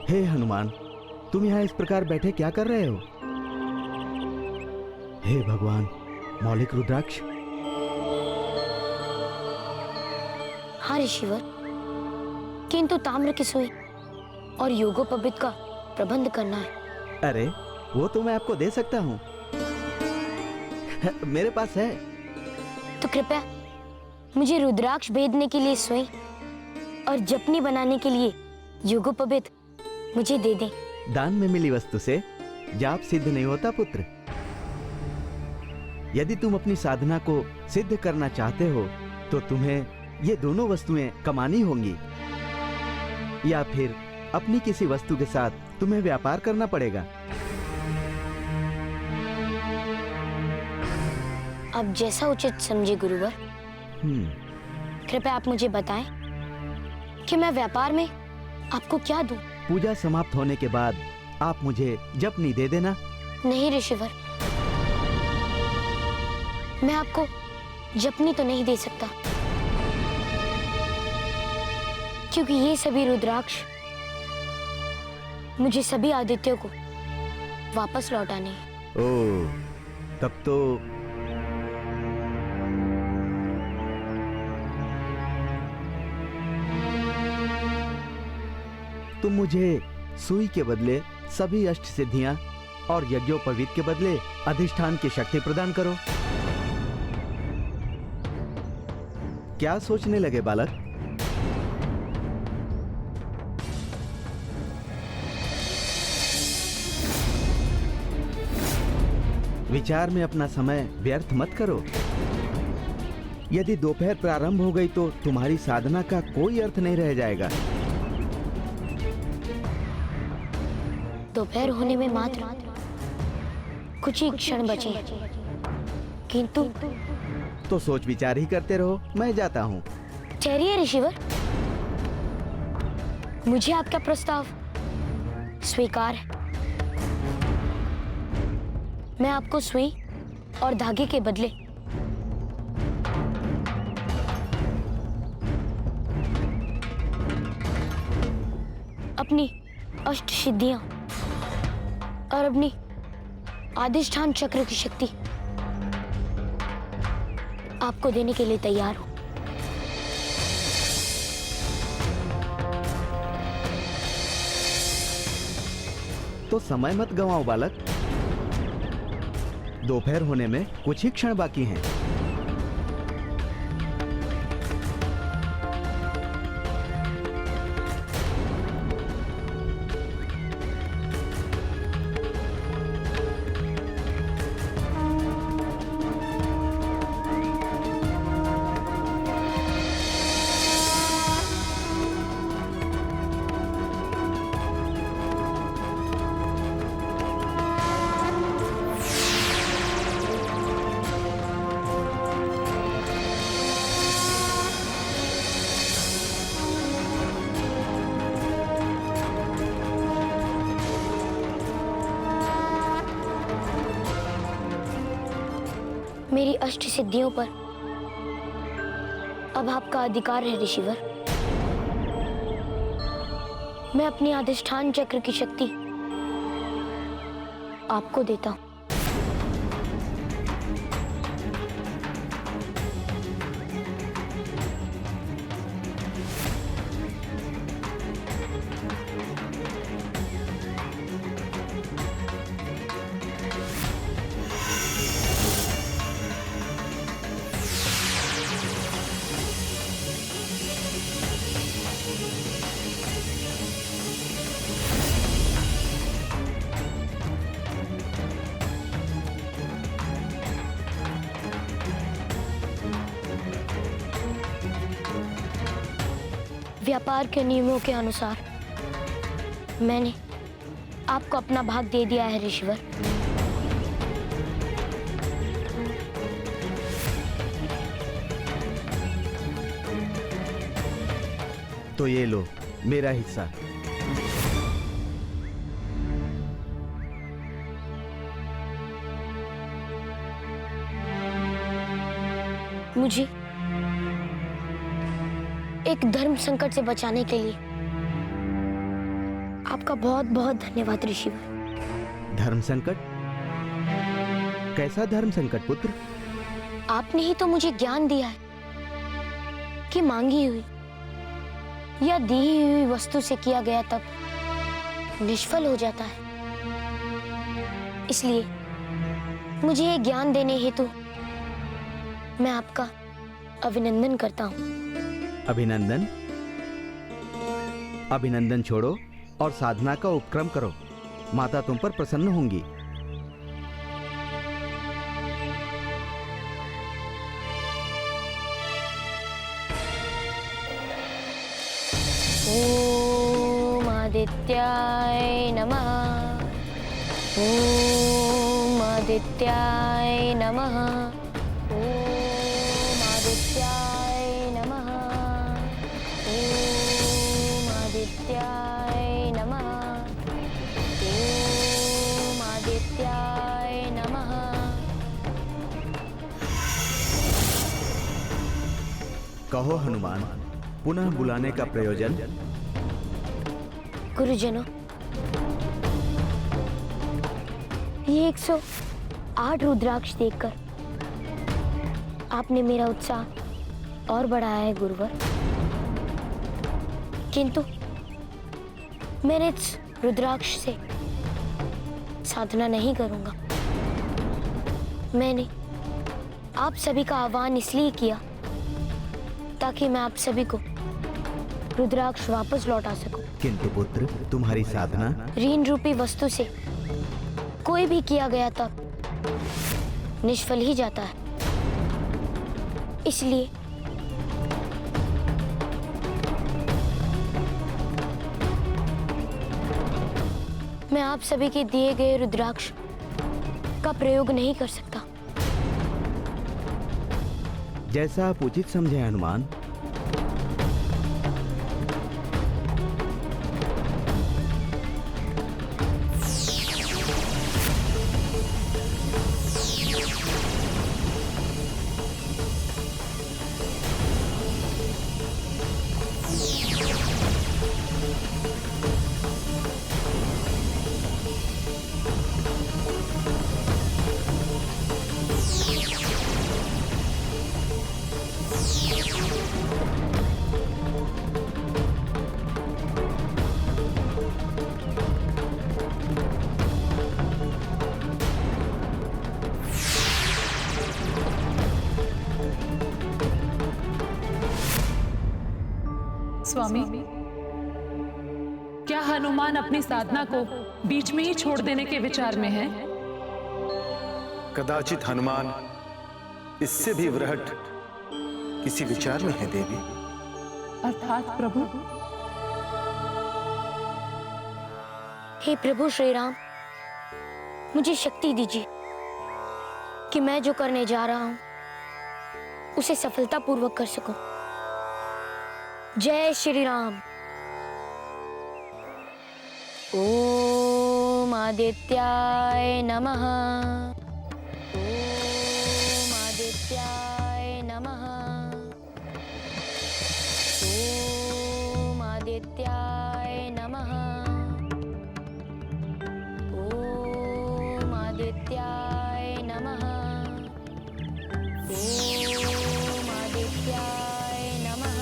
हे हनुमान, तुम यहाँ इस प्रकार बैठे क्या कर रहे हो? हे भगवान मौलिक रुद्राक्ष। हाँ ऋषिवर, किंतु ताम्र की सुई और योगोपवीत का प्रबंध करना है। अरे वो तो मैं आपको दे सकता हूँ, मेरे पास है। तो कृपया मुझे रुद्राक्ष भेदने के लिए सुई और जपनी बनाने के लिए योगोपवीत मुझे दे दें। दान में मिली वस्तु से जाप सिद्ध नहीं होता पुत्र। यदि तुम अपनी साधना को सिद्ध करना चाहते हो तो तुम्हें ये दोनों वस्तुएं कमानी होंगी, या फिर अपनी किसी वस्तु के साथ तुम्हें व्यापार करना पड़ेगा। अब जैसा उचित समझे गुरुवर। कृपया आप मुझे बताएं कि मैं व्यापार में आपको क्या दूं? पूजा समाप्त होने के बाद आप मुझे जपनी दे देना। नहीं ऋषिवर, मैं आपको जपनी तो नहीं दे सकता, क्योंकि ये सभी रुद्राक्ष मुझे सभी आदित्यों को वापस लौटाने हैं। ओह, तब तो तुम मुझे सुई के बदले सभी अष्ट सिद्धियां और यज्ञोपवीत के बदले अधिष्ठान की शक्ति प्रदान करो। क्या सोचने लगे बालक? विचार में अपना समय व्यर्थ मत करो। यदि दोपहर प्रारंभ हो गई तो तुम्हारी साधना का कोई अर्थ नहीं रह जाएगा। दोपहर होने में मात्र कुछ ही क्षण बचे, किंतु तो सोच विचार ही करते रहो, मैं जाता हूँ। ठहरिए ऋषिवर, मुझे आपका प्रस्ताव स्वीकार है। मैं आपको सुई और धागे के बदले अपनी अष्ट सिद्धियां और अपनी अधिष्ठान चक्र की शक्ति आपको देने के लिए तैयार हूं। तो समय मत गंवाओ बालक, दोपहर होने में कुछ ही क्षण बाकी हैं। मेरी अष्ट सिद्धियों पर अब आपका अधिकार है ऋषिवर। मैं अपनी अधिष्ठान चक्र की शक्ति आपको देता हूं। व्यापार के नियमों के अनुसार मैंने आपको अपना भाग दे दिया है ऋषिवर। तो ये लो मेरा हिस्सा। मुझे एक धर्म संकट से बचाने के लिए आपका बहुत बहुत धन्यवाद ऋषिवर। धर्म संकट? कैसा धर्म संकट पुत्र? आपने ही तो मुझे ज्ञान दिया है कि मांगी हुई या दी हुई वस्तु से किया गया तप निष्फल हो जाता है। इसलिए मुझे ये ज्ञान देने हेतु मैं आपका अभिनंदन करता हूँ। अभिनंदन? अभिनंदन छोड़ो और साधना का उपक्रम करो। माता तुम पर प्रसन्न होंगी। ओम आदित्याय नमः। ओम आदित्याय नमः। ओम आदित्याय नमः। ओम आदित्याय नमः। ओम आदित्याय नमः। कहो हनुमान, पुनः बुलाने का प्रयोजन? गुरुजनों, ये 108 रुद्राक्ष देखकर आपने मेरा उत्साह और बढ़ाया है गुरुवर। किंतु मैंने इस रुद्राक्ष से साधना नहीं करूंगा। मैंने आप सभी का आह्वान इसलिए किया ताकि मैं आप सभी को रुद्राक्ष वापस लौटा सकूं। किंतु पुत्र, तुम्हारी साधना ऋण रूपी वस्तु से कोई भी किया गया तप निष्फल ही जाता है। इसलिए मैं आप सभी के दिए गए रुद्राक्ष का प्रयोग नहीं कर सकता। जैसा आप उचित समझे हनुमान। स्वामी, क्या हनुमान अपनी साधना को बीच में ही छोड़ देने के विचार में है? कदाचित हनुमान इससे भी वृहट किसी विचार में है देवी। अर्थात प्रभु? हे प्रभु श्री राम, मुझे शक्ति दीजिए कि मैं जो करने जा रहा हूं उसे सफलतापूर्वक कर सकूं। जय श्री राम। ओम आदित्याय नमः। ओम आदित्याय नमः। ओम आदित्याय नमः। ओम आदित्याय नमः। ओम आदित्याय नमः।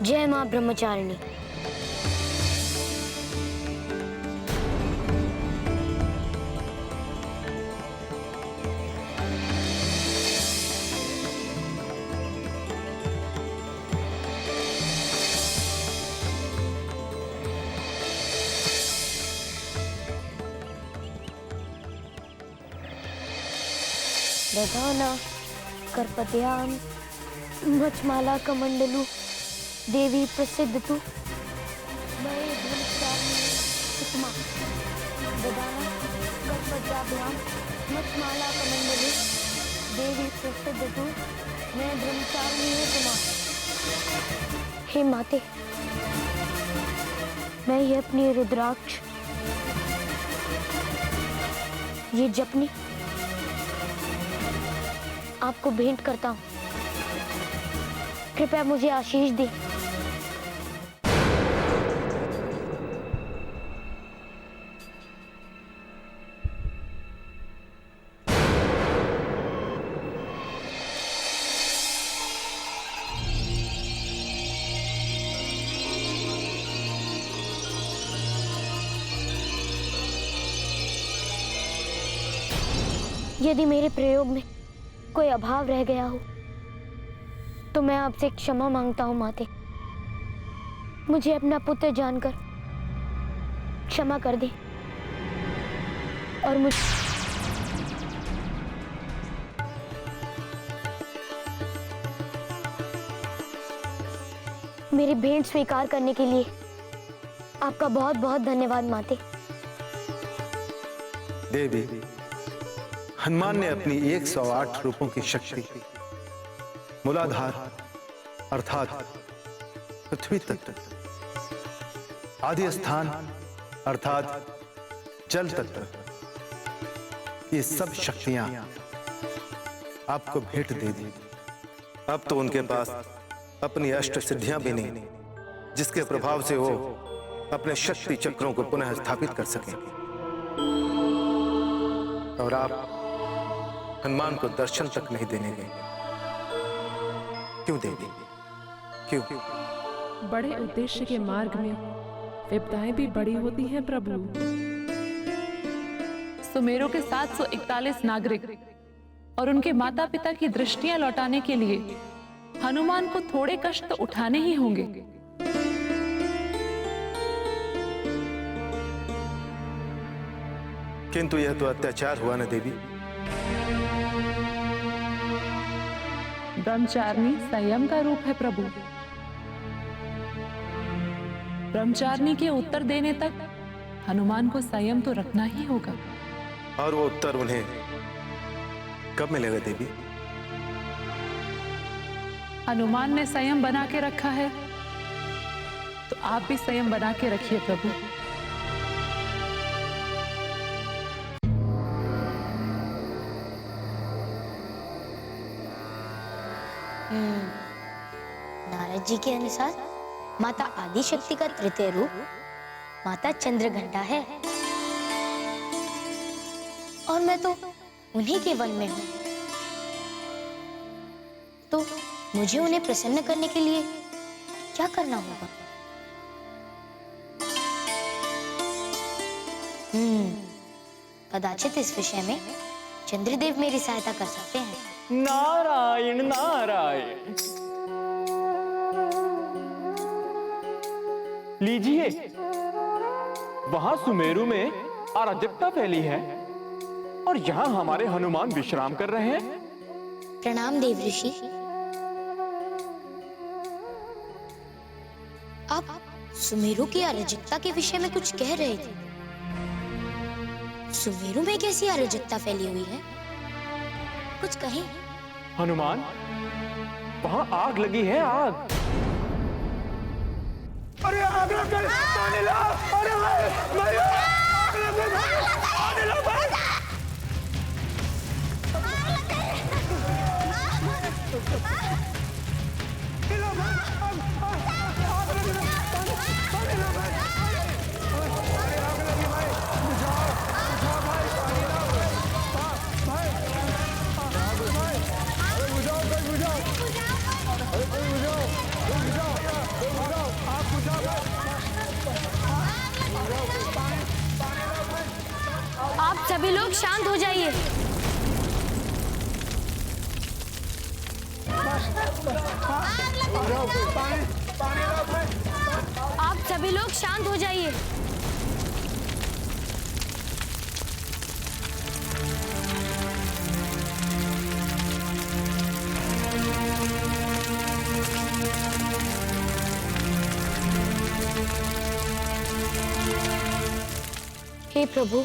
जय मां ब्रह्मचारिणी। दधाना कर्पत्यां मचमाला कमंडलू देवी प्रसिद्ध तु मये धनचारिणी उत्तमा। प्रदान कर्पद्राभ्याम मत्माला कमंडले देवी प्रसदतु मैं ब्रह्मचारिणी कुमार। हे माते, मैं ये अपनी रुद्राक्ष, ये जपनी आपको भेंट करता हूँ। कृपया मुझे आशीष दें। यदि मेरे प्रयोग में कोई अभाव रह गया हो तो मैं आपसे क्षमा मांगता हूँ माते। मुझे अपना पुत्र जानकर क्षमा कर दें और मेरी भेंट स्वीकार करने के लिए आपका बहुत बहुत धन्यवाद माते। देवी, हनुमान ने अपनी 108 रूपों की शक्ति मूलाधार अर्थात पृथ्वी तत्व, आदि स्थान अर्थात जल तत्व, ये सब शक्तियां आपको भेंट दे दी। अब तो उनके पास अपनी अष्ट सिद्धियां भी नहीं, जिसके प्रभाव से वो अपने शक्ति चक्रों को पुनः स्थापित कर सकेंगे। और आप हनुमान को दर्शन तक नहीं देने गए। क्यों देवी, क्यों? बड़े उद्देश्य के मार्ग में विपदाएं भी बड़ी होती हैं प्रभु। सुमेरु के 741 नागरिक और उनके माता पिता की दृष्टियां लौटाने के लिए हनुमान को थोड़े कष्ट तो उठाने ही होंगे। किंतु यह तो अत्याचार हुआ ना देवी। ब्रह्मचारिणी संयम का रूप है प्रभु। ब्रह्मचारिणी के उत्तर देने तक हनुमान को संयम तो रखना ही होगा। और वो उत्तर उन्हें कब मिलेगा देवी? हनुमान ने संयम बना के रखा है तो आप भी संयम बना के रखिए प्रभु। नारद जी के अनुसार माता आदि शक्ति का तृतीय रूप माता चंद्रघंटा है और मैं तो उन्हीं के वन में हूं। तो मुझे उन्हें प्रसन्न करने के लिए क्या करना होगा? कदाचित इस विषय में चंद्रदेव मेरी सहायता कर सकते हैं। नारायण नारायण। लीजिए, वहां सुमेरु में अराजकता फैली है और यहाँ हमारे हनुमान विश्राम कर रहे हैं। प्रणाम देव ऋषि। आप सुमेरु की अराजकता के विषय में कुछ कह रहे थे। सुमेरु में कैसी अराजकता फैली हुई है, कुछ कहें? हनुमान, वहां आग लगी है, आग। अरे आग लग गई, पानी लाओ। अरे भाई, आग लग गई, पानी लाओ भाई। आप सभी लोग शांत हो जाइए। आप सभी लोग शांत हो जाइए। हे प्रभु,